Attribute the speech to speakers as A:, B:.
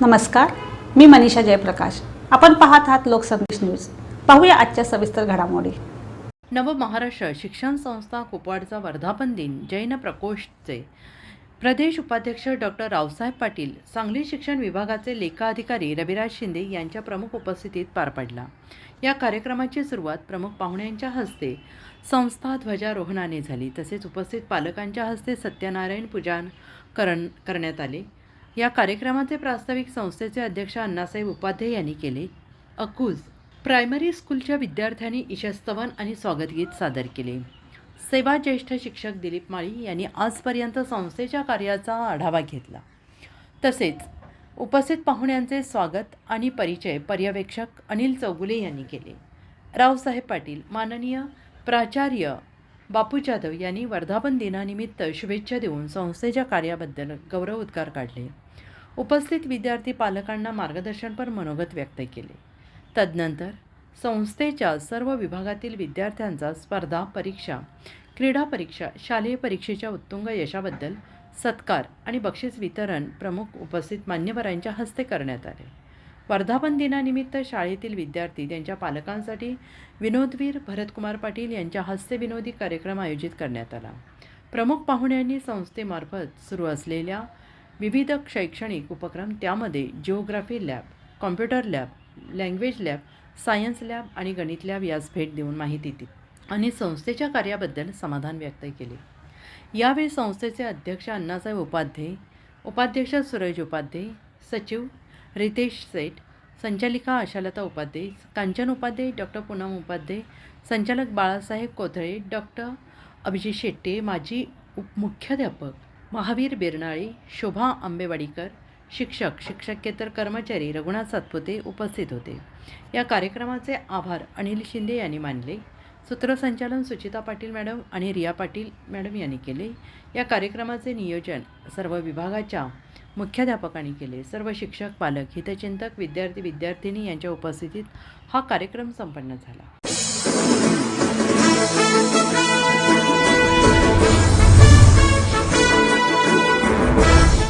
A: नमस्कार, मी मनीषा जयप्रकाश. आपण पाहत आहात लोकसंदेश न्यूज. पाहूया आजच्या सविस्तर घडामोडी.
B: नव महाराष्ट्र शिक्षण संस्था कुपवाडचा वर्धापन दिन जैन प्रकोष्ठचे प्रदेश उपाध्यक्ष डॉक्टर रावसाहेब पाटील, सांगली शिक्षण विभागाचे लेखाधिकारी रविराज शिंदे यांच्या प्रमुख उपस्थितीत पार पडला. या कार्यक्रमाची सुरुवात प्रमुख पाहुण्यांच्या हस्ते संस्था ध्वजारोहणाने झाली. तसेच उपस्थित पालकांच्या हस्ते सत्यनारायण पूजन करण्यात आले. या कार्यक्रमाचे प्रास्ताविक संस्थेचे अध्यक्ष अण्णासाहेब उपाध्ये यांनी केले. अकूज प्रायमरी स्कूलच्या विद्यार्थ्यांनी ईशस्तवन आणि स्वागतगीत सादर केले. सेवा ज्येष्ठ शिक्षक दिलीप माळी यांनी आजपर्यंत संस्थेच्या कार्याचा आढावा घेतला. तसेच उपस्थित पाहुण्यांचे स्वागत आणि परिचय पर्यवेक्षक अनिल चौगुले यांनी केले. रावसाहेब पाटील, माननीय प्राचार्य बापू जाधव यांनी वर्धापन दिनानिमित्त शुभेच्छा देऊन संस्थेच्या कार्याबद्दल गौरवोद्गार काढले. उपस्थित विद्यार्थी पालकांना मार्गदर्शनपर मनोगत व्यक्त केले. तदनंतर संस्थेच्या सर्व विभागातील विद्यार्थ्यांचा स्पर्धा परीक्षा, क्रीडा परीक्षा, शालेय परीक्षेच्या उत्तुंग यशाबद्दल सत्कार आणि बक्षीस वितरण प्रमुख उपस्थित मान्यवरांच्या हस्ते करण्यात आले. वर्धापन दिनानिमित्त शाळेतील विद्यार्थी त्यांच्या पालकांसाठी विनोदवीर भरतकुमार पाटील यांच्या हस्ते विनोदी कार्यक्रम आयोजित करण्यात आला. प्रमुख पाहुण्यांनी संस्थेमार्फत सुरू असलेल्या विविध शैक्षणिक उपक्रम, त्यामध्ये geography lab, computer lab, language lab, science lab आणि गणित लॅब यास भेट देऊन माहिती दिली आणि संस्थेच्या कार्याबद्दल समाधान व्यक्त केले. यावेळी संस्थेचे अध्यक्ष अण्णासाहेब उपाध्ये, उपाध्यक्ष सूरज उपाध्ये, सचिव रितेश सेठ, संचालिका आशालता उपाध्ये, कांचन उपाध्ये, डॉक्टर पूनम उपाध्ये, संचालक बाळासाहेब कोथळे, डॉक्टर अभिजित शेट्टे, माजी मुख्याध्यापक महावीर बिरनाळे, शोभा आंबेवाडीकर, शिक्षक, शिक्षकेतर कर्मचारी रघुनाथ सातपुते उपस्थित होते. या कार्यक्रमाचे आभार अनिल शिंदे यांनी मानले. सूत्रसंचालन सुचिता पाटील मॅडम आणि रिया पाटील मॅडम यांनी केले. या कार्यक्रमाचे नियोजन सर्व विभागाच्या मुख्याध्यापकांनी केले. सर्व शिक्षक, पालक, हितचिंतक, विद्यार्थी विद्यार्थिनी यांच्या उपस्थितीत हा कार्यक्रम संपन्न झाला.